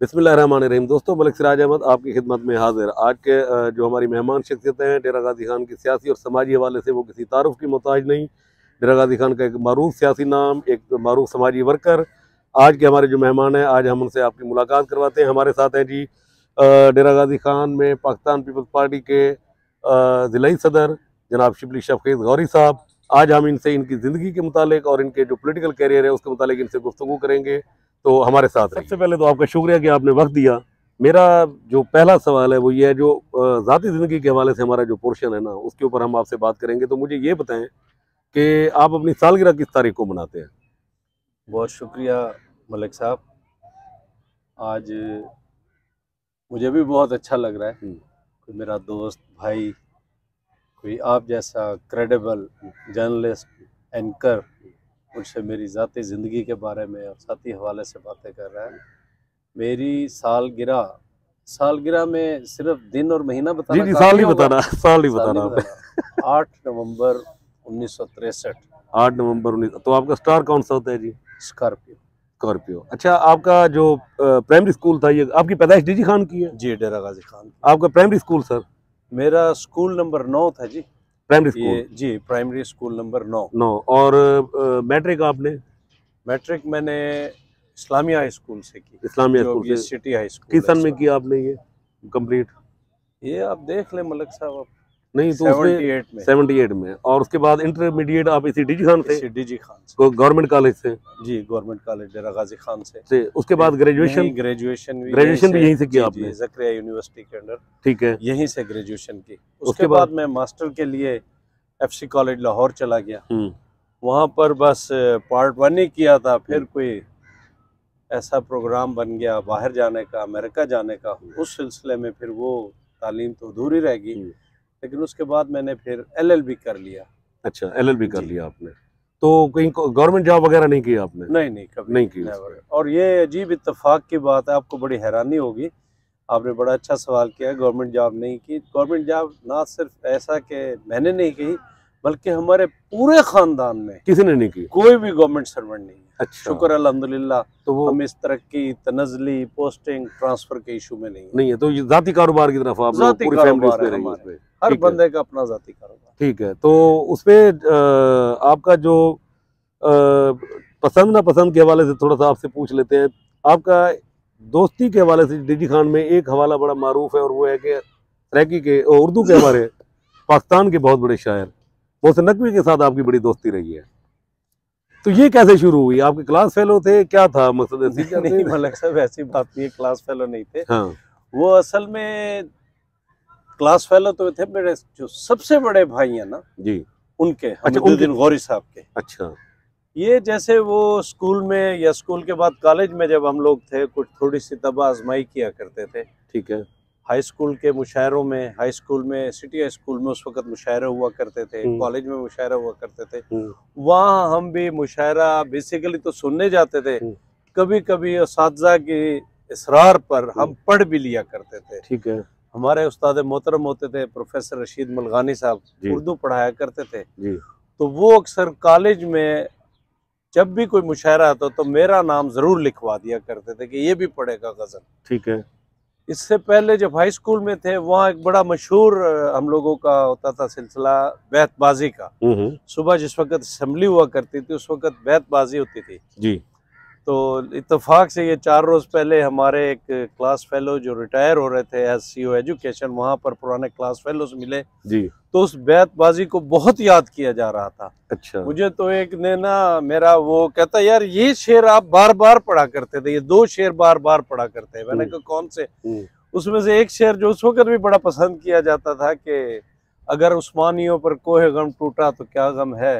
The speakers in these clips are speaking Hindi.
बिस्मिल्लाहिर्रहमानिर्रहीम। दोस्तों, मलिक सिराज अहमद आपकी खिदमत में हाजिर। आज के जो हमारी मेहमान शख्सियतें हैं, डेरा गाजी खान की सियासी और समाजी हवाले से वो किसी तारुफ की मोहताज नहीं। डेरा गाजी खान का एक मारूफ सियासी नाम, एक मारूफ समाजी वर्कर। आज के हमारे जो मेहमान हैं, आज हम उनसे आपकी मुलाकात करवाते हैं। हमारे साथ हैं जी डेरा गाजी खान में पाकिस्तान पीपल्स पार्टी के ज़िलाई सदर जनाब शिबली शफीक गौरी साहब। आज हम इनसे इनकी ज़िंदगी के मुतालिक और इनके जो पोलिटिकल कैरियर है उसके मुतालिक इनसे गुफ्तगू करेंगे। तो हमारे साथ सबसे पहले तो आपका शुक्रिया कि आपने वक्त दिया। मेरा जो पहला सवाल है वो ये है, जो ज़ाती ज़िंदगी के हवाले से हमारा जो पोर्शन है ना, उसके ऊपर हम आपसे बात करेंगे। तो मुझे ये बताएं कि आप अपनी सालगिरह किस तारीख को मनाते हैं? बहुत शुक्रिया मलिक साहब। आज मुझे भी बहुत अच्छा लग रहा है, कोई मेरा दोस्त भाई, कोई आप जैसा क्रेडिबल जर्नलिस्ट एंकर मुझसे मेरी ज़ाती ज़िंदगी के बारे में और साथी हवाले से बातें कर रहा है। मेरी सालगिरह में सिर्फ दिन और महीना बताना? जी, साल ही बताना, साल ही बताना। 8 नवंबर 1963। 8 नवंबर 19। तो आपका स्टार कौन सा होता है जी? स्कॉर्पियो। स्कॉर्पियो। अच्छा, आपका जो प्राइमरी स्कूल था, ये आपकी पैदाइश डीजी खान की है? जी, डेरा गाजी खान। आपका प्राइमरी स्कूल सर? मेरा स्कूल नंबर 9 था जी। Primary school? जी, प्राइमरी स्कूल नंबर 9। और मैट्रिक आपने? मैट्रिक मैंने इस्लामिया हाई स्कूल से की। इस्लामिया स्कूल से? City high school. किस सन में किया आपने ये कंप्लीट? ये आप देख लें मलिक साहब। आप नहीं तो 78 में। और उसके बाद इंटरमीडिएट आप इसी डीजी खान से? डीजी खान से, गवर्नमेंट कॉलेज से? जी, गवर्नमेंट कॉलेज डेरा गाजी खान से। उसके बाद ग्रेजुएशन भी यहीं से किया आपने? ज़करिया यूनिवर्सिटी के अंडर। ठीक है, यहीं से ग्रेजुएशन की। उसके बाद मैं मास्टर के लिए FC कॉलेज लाहौर चला गया। वहाँ पर बस पार्ट 1 ही किया था। फिर कोई ऐसा प्रोग्राम बन गया बाहर जाने का, अमेरिका जाने का। उस सिलसिले में फिर वो तालीम तो अधूरी रह गई। लेकिन उसके बाद मैंने फिर LLB कर लिया। अच्छा, LLB कर लिया आपने। तो कहीं गवर्नमेंट जॉब वगैरह नहीं की आपने? नहीं, कभी नहीं की। और ये अजीब इत्तेफाक की बात है, आपको बड़ी हैरानी होगी। आपने बड़ा अच्छा सवाल किया। गवर्नमेंट जॉब नहीं की। गवर्नमेंट जॉब ना सिर्फ ऐसा कि मैंने नहीं की, बल्कि हमारे पूरे खानदान में किसी ने नहीं की। कोई भी गवर्नमेंट सर्वेंट नहीं है। अच्छा, शुक्र अल्हम्दुलिल्लाह। तो वो हम इस तरक्की, तनज़ली, पोस्टिंग, ट्रांसफर के इशू में नहीं है। तो ये जाती कारोबार की तरफ आप लोग पूरी फैमिली उसमें रही उसमें? हर बंदे का अपना जाती कारोबार। ठीक है। तो उसपे आपका जो पसंद ना पसंद के हवाले से थोड़ा सा आपसे पूछ लेते हैं। आपका दोस्ती के हवाले से डीजी खान में एक हवाला बड़ा मारूफ है, और वो है कि रैकी के उर्दू के हमारे पाकिस्तान के बहुत बड़े शायर मोहसिन नकवी के साथ आपकी बड़ी दोस्ती रही है। तो ये कैसे शुरू हुई? आपके क्लास फेलो थे? क्या था मकसद? नहीं मलिक साहब, ऐसी बात नहीं है। क्लास फेलो नहीं थे। हाँ। वो असल में क्लास फेलो तो थे मेरे जो सबसे बड़े भाई हैं ना जी, उनके। अच्छा, हमीदुद्दीन गौरी साहब के। अच्छा। ये जैसे वो स्कूल में या स्कूल के बाद कॉलेज में जब हम लोग थे, कुछ थोड़ी सी तबा आजमाई किया करते थे। ठीक है। हाई स्कूल के मुशायरों में, हाई स्कूल में, सिटी हाई स्कूल में उस वक्त मुशायरे हुआ करते थे, कॉलेज में मुशायरा हुआ करते थे। वहाँ हम भी मुशायरा बेसिकली तो सुनने जाते थे, कभी कभी उस्ताद की इसरार पर हम पढ़ भी लिया करते थे। ठीक है। हमारे उस्ताद मोहतरम होते थे प्रोफेसर रशीद मलगानी साहब, उर्दू पढ़ाया करते थे। तो वो अक्सर कॉलेज में जब भी कोई मुशायरा आता तो मेरा नाम जरूर लिखवा दिया करते थे कि ये भी पढ़ेगा गजल। ठीक है। इससे पहले जब हाई स्कूल में थे, वहाँ एक बड़ा मशहूर हम लोगों का होता था सिलसिला बैतबाजी का। सुबह जिस वक्त असेंबली हुआ करती थी, उस वक्त बैतबाजी होती थी जी। तो इत्तेफाक से ये 4 रोज पहले हमारे एक क्लास फेलो जो रिटायर हो रहे थे एज CO एजुकेशन, वहाँ पर पुराने क्लास फेलो से मिले जी। तो उस बैतबाजी को बहुत याद किया जा रहा था। अच्छा। मुझे तो एक ने ना मेरा वो कहता, यार ये शेर आप बार बार पढ़ा करते थे, ये 2 शेर बार बार पढ़ा करते हैं। मैंने कहा कौन से? उसमें से एक शेर जो उस वक्त भी बड़ा पसंद किया जाता था कि अगर उस्मानियों पर कोहे गम टूटा तो क्या गम है,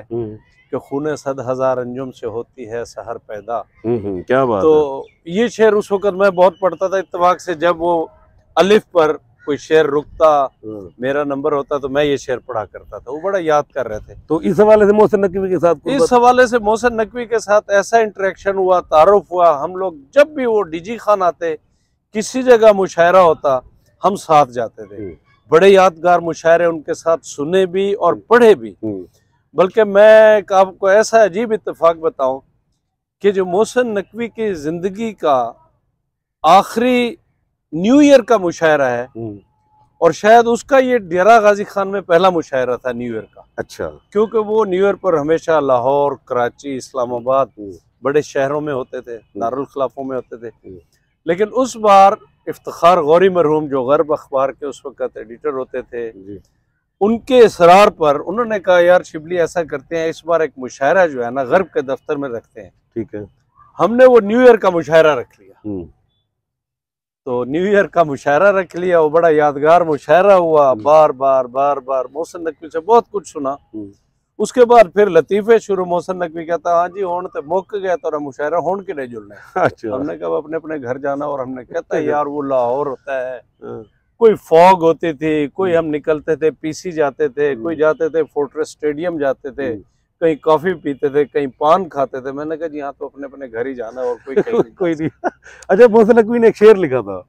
कि खूने 100,000 अंजुम से होती है सहर पैदा। क्या बात तो है। ये शेर उस वक्त मैं बहुत पढ़ता था। इत्तेफाक से जब वो अलिफ पर कोई शेर रुकता, मेरा नंबर होता, तो मैं ये शेर पढ़ा करता था। वो बड़ा याद कर रहे थे। तो इस हवाले से मोहसिन नकवी के साथ ऐसा इंटरेक्शन हुआ, तारुफ हुआ। हम लोग जब भी वो डीजी खान आते, किसी जगह मुशायरा होता, हम साथ जाते थे। बड़े यादगार मुशायरे उनके साथ सुने भी और पढ़े भी। बल्कि मैं आपको ऐसा अजीब इत्तेफाक बताऊं कि जो मोहसिन नकवी की जिंदगी का आखिरी न्यू ईयर का मुशायरा है और शायद उसका ये डेरा गाजी खान में पहला मुशायरा था न्यू ईयर का। अच्छा। क्योंकि वो न्यू ईयर पर हमेशा लाहौर, कराची, इस्लामाबाद बड़े शहरों में होते थे, दारुल खिलाफों में होते थे। लेकिन उस बार इफ्तिखार गौरी मरहूम जो गर्ब अखबार के उस वक्त एडिटर होते थे, उनके इसरार पर उन्होंने कहा यार शिबली ऐसा करते हैं, इस बार एक मुशायरा जो है ना गर्ब के दफ्तर में रखते हैं। ठीक है। हमने वो न्यू ईयर का मुशायरा रख लिया। तो न्यू ईयर का मुशायरा रख लिया, वो बड़ा यादगार मुशायरा हुआ। बार बार मोहसिन नकवी से बहुत कुछ सुना। उसके बाद फिर लतीफे शुरू। मोहसिन नकवी कहता हाँ जी होन तो मुक गया तो मुशायरा होन के नहीं जुड़ना। अच्छा। हमने कहा अपने अपने घर जाना। और हमने कहता है यार वो लाहौर होता है, कोई फॉग होती थी, कोई हम निकलते थे पीसी जाते थे, कोई जाते थे फोर्ट्रेस स्टेडियम जाते थे, कहीं कॉफी पीते थे, कहीं पान खाते थे। मैंने कहा जी हाँ तो अपने अपने घर ही जाना और कोई कहीं कोई नहीं। अच्छा, मोहसिन नकवी ने एक शेर लिखा था।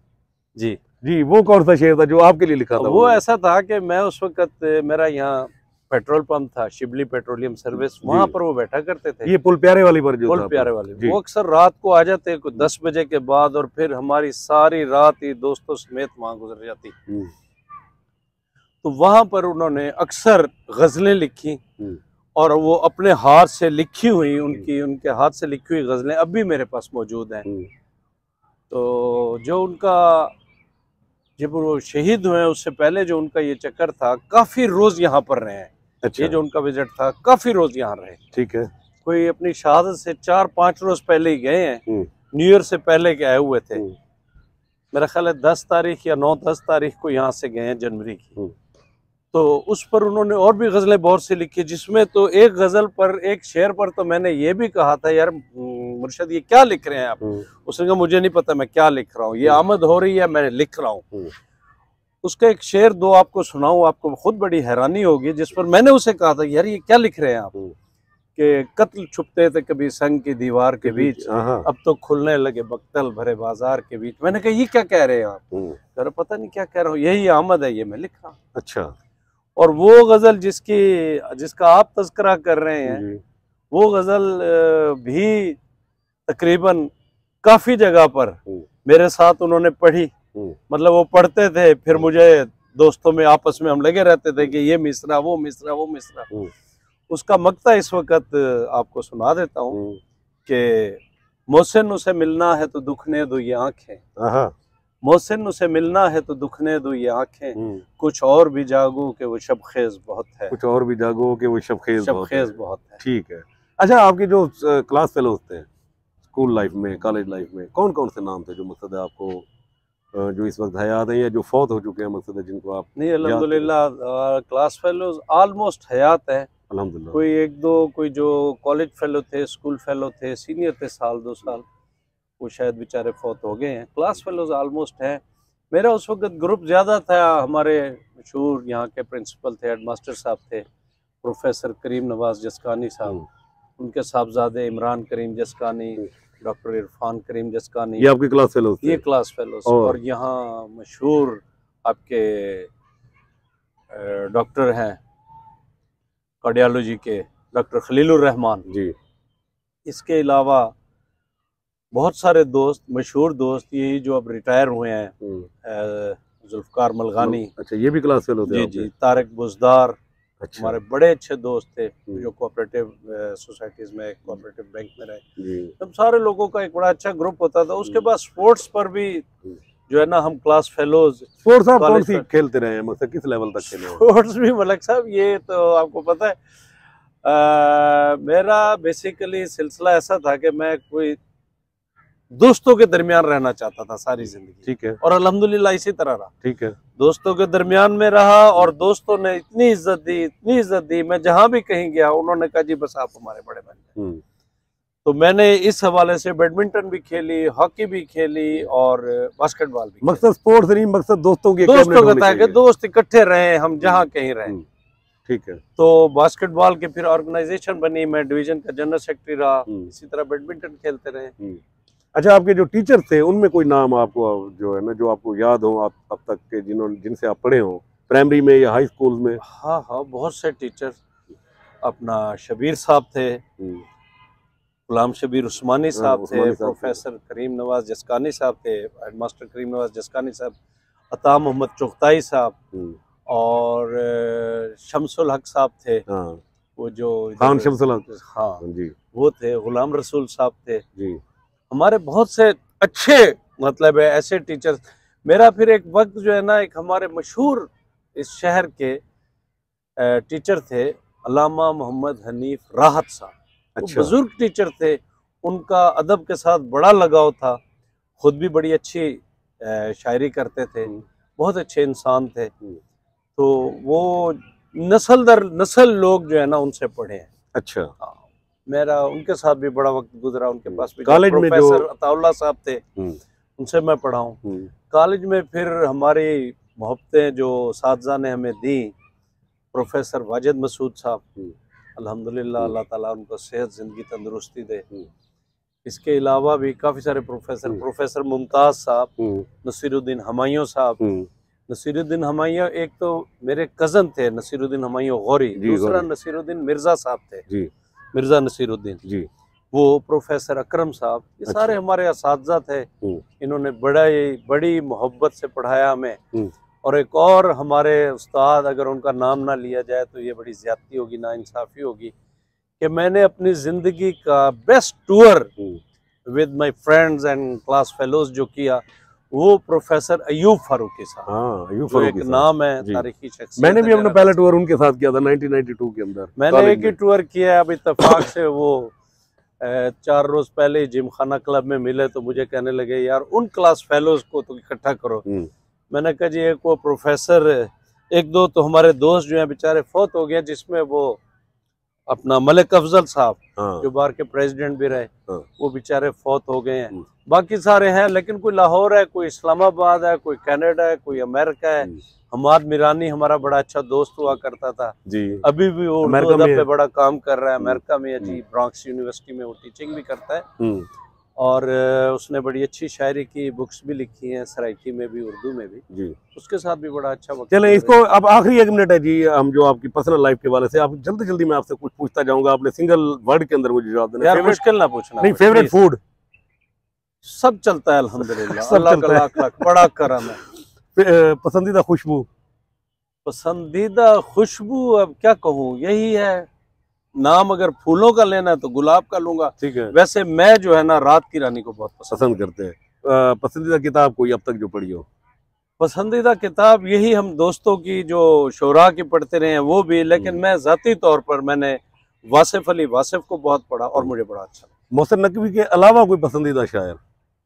जी जी, वो कौन सा शेर था जो आपके लिए लिखा था? वो ऐसा था कि मैं उस वक्त मेरा यहाँ पेट्रोल पंप था, शिबली पेट्रोलियम सर्विस, वहां पर वो बैठा करते थे। ये पुल प्यारे वाली पर जो पुल प्यारे वाले, वो अक्सर रात को आ जाते 10 बजे के बाद और फिर हमारी सारी रात ही दोस्तों समेत वहां गुजर जाती। तो वहां पर उन्होंने अक्सर गजलें लिखी और वो अपने हाथ से लिखी हुई उनके हाथ से लिखी हुई गजलें अब भी मेरे पास मौजूद हैं। तो जो उनका जब वो शहीद हुए उससे पहले जो उनका ये चक्कर था, काफी रोज यहाँ पर रहे हैं। अच्छा। ये जो उनका विजिट था काफी रोज यहाँ रहे। ठीक है। कोई अपनी शहादत से 4-5 रोज पहले ही गए हैं। न्यू ईयर से पहले के आए हुए थे। मेरा ख्याल है 10 तारीख या 9-10 तारीख को यहाँ से गए हैं जनवरी की। तो उस पर उन्होंने और भी गजलें बहुत सी लिखी, जिसमें तो एक गजल पर, एक शेर पर तो मैंने ये भी कहा था यार मुर्शद ये क्या लिख रहे हैं आप? उसने कहा मुझे नहीं पता मैं क्या लिख रहा हूँ, ये आमद हो रही है मैंने लिख रहा हूँ। उसका एक शेर दो आपको सुनाऊं, आपको खुद बड़ी हैरानी होगी, जिस पर मैंने उसे कहा था यार ये क्या लिख रहे हैं आप? कि कत्ल छुपते थे कभी संग की दीवार के बीच, अब तो खुलने लगे बख्तल भरे बाजार के बीच। मैंने कहा ये क्या कह रहे हैं आप? यार पता नहीं क्या कह रहा हूँ, यही आमद है, ये मैं लिख रहा हूँ। अच्छा। और वो गजल जिसका आप तज़किरा कर रहे हैं, वो गजल भी तकरीबन काफी जगह पर मेरे साथ उन्होंने पढ़ी। मतलब वो पढ़ते थे, फिर मुझे दोस्तों में आपस में हम लगे रहते थे कि ये मिसरा वो मिसरा वो मिसरा। उसका मक्ता इस वक्त आपको सुना देता हूँ कि मोहसिन उसे मिलना है तो दुखने दो ये आंखें, मोहसिन उसे मिलना है तो दुखने दो ये आंखें, कुछ और भी जागो कि वो शबखेज बहुत है, कुछ और भी जागो कि वो शबखेज बहुत है। ठीक है। अच्छा, आपके जो क्लास फेलोज थे स्कूल लाइफ में, कॉलेज लाइफ में, कौन कौन से नाम थे जो मकसद है आपको जो इस वक्त हयात हैं या जो फौत हो चुके हैं, मकसद है जिनको आप? नहीं अल्हम्दुलिल्लाह क्लास फेलोज ऑलमोस्ट हयात है अल्हम्दुलिल्लाह। कोई एक दो, कोई जो कॉलेज फेलो थे, स्कूल फेलो थे, सीनियर थे 1-2 साल, वो शायद बेचारे फौत हो गए हैं। क्लास फेलोज ऑलमोस्ट है। मेरा उस वक्त ग्रुप ज़्यादा था। हमारे मशहूर यहाँ के प्रिंसिपल थे, हेडमास्टर साहब थे, प्रोफेसर करीम नवाज जसकानी साहब, उनके साहबजादे इमरान करीम जसकानी, डॉक्टर इरफान करीम जसकानी। ये आपकी क्लास फेलोज? ये क्लास फेलोज। और यहाँ मशहूर आपके डॉक्टर हैं कार्डियोलॉजी के, डॉक्टर खलीलुर रहमान जी। इसके अलावा बहुत सारे दोस्त, मशहूर दोस्त, यही जो अब रिटायर हुए हैं, जुल्फकार मलगानी। अच्छा, ये भी क्लास फेलो थे? जी जी। तारिक बुजदार। अच्छा। हमारे बड़े अच्छे दोस्त थे जो कोऑपरेटिव सोसाइटीज में, कोऑपरेटिव बैंक में रहे। तब सारे लोगों का एक बड़ा अच्छा ग्रुप होता था। उसके बाद स्पोर्ट्स पर भी जो है ना हम क्लास फेलोज। स्पोर्ट्स आप कौन सी खेलते रहे हैं, मतलब किस लेवल तक खेले? स्पोर्ट्स भी मलक साहब ये तो आपको पता है, मेरा बेसिकली सिलसिला ऐसा था कि मैं कोई दोस्तों के दरमियान रहना चाहता था सारी जिंदगी। ठीक है। और अल्हम्दुलिल्लाह इसी तरह रहा। ठीक है। दोस्तों के दरमियान में रहा और दोस्तों ने इतनी इज्जत दी, मैं जहां भी कहीं गया उन्होंने कहा जी बस आप हमारे बड़े बन गए। तो मैंने इस हवाले से बैडमिंटन भी खेली, हॉकी भी खेली और बास्केटबॉल भी। मकसद स्पोर्ट्स नहीं, मकसद दोस्तों का था कि दोस्त इकट्ठे रहे, हम जहाँ कहीं रहे। ठीक है। तो बास्केटबॉल की फिर ऑर्गेनाइजेशन बनी, मैं डिवीजन का जनरल सेक्रेटरी रहा। इसी तरह बैडमिंटन खेलते रहे। अच्छा, आपके जो टीचर थे उनमें कोई नाम आपको जो है ना जो आपको याद हो आप अब तक के, जिनसे आप पढ़े हो प्राइमरी में या हाई स्कूल में? हाँ, बहुत से टीचर। अपना शबीर साहब थे, गुलाम शबीर उस्मानी साहब थे, उस्मानी साहब प्रोफेसर करीम नवाज जसकानी साहब थे, हेडमास्टर करीम नवाज जसकानी साहब, अता मोहम्मद चुगताई साहब और शमसुल हक साहब थे, वो जो खान शमसुल हक, हाँ जी, वो थे, गुलाम रसूल साहब थे जी। हमारे बहुत से अच्छे मतलब है ऐसे टीचर्स। मेरा फिर एक वक्त जो है ना, एक हमारे मशहूर इस शहर के टीचर थे अल्लामा मोहम्मद हनीफ राहत साहब। अच्छा। वो बुजुर्ग टीचर थे, उनका अदब के साथ बड़ा लगाव था, खुद भी बड़ी अच्छी शायरी करते थे, बहुत अच्छे इंसान थे। तो वो नस्ल दर नस्ल लोग जो है ना उनसे पढ़े हैं। अच्छा। मेरा उनके साथ भी बड़ा वक्त गुजरा। उनके पास भी कॉलेज में जो प्रोफेसर अताउल्लाह साहब थे, उनसे मैं पढ़ा हूँ। कॉलेज में फिर हमारी मोहब्बतें जो साथीज़ा ने हमें दी, प्रोफेसर वाजिद मसूद साहब, अल्हम्दुलिल्लाह अल्लाह ताला उनको सेहत ज़िंदगी तंदुरुस्ती दे। इसके अलावा भी काफ़ी सारे प्रोफेसर मुमताज़ साहब, नसीरुद्दीन हमायूं साहब। नसीरुद्दीन हमायूं एक तो मेरे कज़न थे, नसीरुद्दीन हमायूं गौरी, दूसरा नसीरुद्दीन मिर्ज़ा साहब थे जी, मिर्ज़ा नसीरुद्दीन जी, वो प्रोफेसर अकरम साहब, ये सारे हमारे असातिज़ा थे। इन्होंने बड़ी मोहब्बत से पढ़ाया हमें। और एक और हमारे उस्ताद, अगर उनका नाम ना लिया जाए तो ये बड़ी ज़्यादती होगी, नाइंसाफ़ी होगी, कि मैंने अपनी ज़िंदगी का best tour with my friends and class fellows जो किया, वो प्रोफेसर अयूब फारूकी साहब। हाँ, अयूब फारूकी एक नाम है, तारीखी शख्सियत। मैंने भी अपना पहला टूर उनके साथ किया था 1992 के अंदर। मैंने एक ही टूर किया। अब इत्तेफाक से वो 4 रोज पहले ही जिम खाना क्लब में मिले तो मुझे कहने लगे यार उन क्लास फेलोज को तो इकट्ठा करो। मैंने कहा जी एक वो प्रोफेसर, एक दो तो हमारे दोस्त जो हैं बेचारे फौत हो गए, जिसमें वो अपना मलिक अफजल साहब जो बार के प्रेसिडेंट भी रहे, वो बेचारे फौत हो गए हैं। बाकी सारे हैं, लेकिन कोई लाहौर है, कोई इस्लामाबाद है, कोई कनाडा है, कोई अमेरिका है। हमाद मिरानी हमारा बड़ा अच्छा दोस्त हुआ करता था जी, अभी भी वो अमेरिका पे बड़ा काम कर रहा है, अमेरिका में जी, ब्रॉन्क्स यूनिवर्सिटी में वो टीचिंग भी करता है। और उसने बड़ी अच्छी शायरी की बुक्स भी लिखी हैं, सराइकी में भी, उर्दू में भी जी। उसके साथ भी बड़ा अच्छा वक्त। चले इसको अब आखिरी 1 मिनट है जी, हम जो आपकी पर्सनल लाइफ के वाले से आप जल्दी जल्दी मैं आपसे कुछ पूछता जाऊंगा, आपने सिंगल वर्ड के अंदर मुझे जवाब देना। यार मुश्किल ना पूछना। नहीं, फेवरेट फूड? सब चलता है अल्हम्दुलिल्लाह, अल्लाह का लाख लाख बड़ा करम है। पसंदीदा खुशबू? पसंदीदा खुशबू अब क्या कहूँ, यही है, नाम अगर फूलों का लेना है तो गुलाब का लूंगा। ठीक है। वैसे मैं जो है ना रात की रानी को बहुत पसंद करते हैं। पसंदीदा किताब कोई अब तक जो पढ़ी हो? पसंदीदा किताब यही हम दोस्तों की जो शोरा की पढ़ते रहे हैं वो भी, लेकिन मैं जाती तौर पर मैंने वासिफ अली वासिफ को बहुत पढ़ा और मुझे बड़ा अच्छा। मोहसिन नकवी के अलावा कोई पसंदीदा शायर?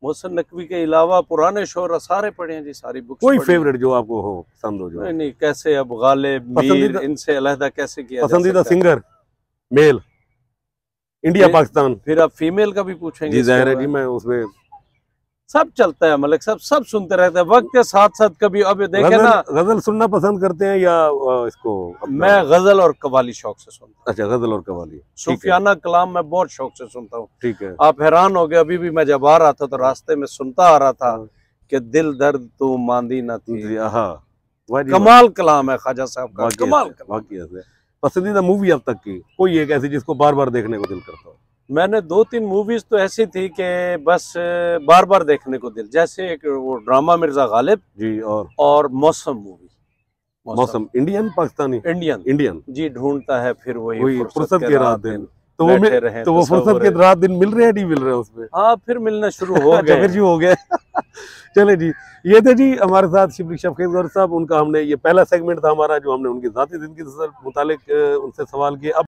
मोहसिन नकवी के अलावा पुराने शोरा सारे पढ़े हैं जी, सारी बुक्स। कोई फेवरेट जो आपको हो, पसंद हो? जो नहीं, कैसे अब गालिब, मीर, इनसे अलहदा कैसे किया? पसंदीदा सिंगर मेल, इंडिया पाकिस्तान? फिर आप फीमेल का भी पूछेंगे? जी जाहिर है जी, मैं उसमें सब चलता है मलिक साहब, सब सुनते रहते हैं वक्त के साथ साथ। कभी अब देखे ना, गजल सुनना पसंद करते हैं या इसको? मैं गजल और कवाली शौक से सुनता हूँ। अच्छा, गजल और कवाली, सूफियाना कलाम मैं बहुत शौक से सुनता हूँ। ठीक है। आप हैरान हो गए, अभी भी मैं जब आ रहा था तो रास्ते में सुनता आ रहा था कि दिल दर्द तू मांदी न थी। कमाल कलाम है ख्वाजा साहब का, कमाल। पसंदीदा मूवी अब तक की कोई एक ऐसी जिसको बार बार देखने को दिल करता हो? मैंने 2-3 मूवीज तो ऐसी थी कि बस बार बार देखने को दिल, जैसे एक वो ड्रामा मिर्जा गालिब जी, और मौसम मूवी। मौसम इंडियन पाकिस्तानी? इंडियन जी। ढूंढता है फिर वही फुर्सत के रात दिन, तो वो फुर्सत के रात दिन मिल रहे हैं, नहीं मिल रहे उसमें? हाँ, फिर मिलना शुरू हो गए। फिर हो गए। चले जी, ये थे जी हमारे साथ शिबली शफीक गौहर साहब। उनका हमने ये पहला सेगमेंट था हमारा, जो हमने उनकी ज़ाती ज़िंदगी से मुतालिक उनसे सवाल किए। अब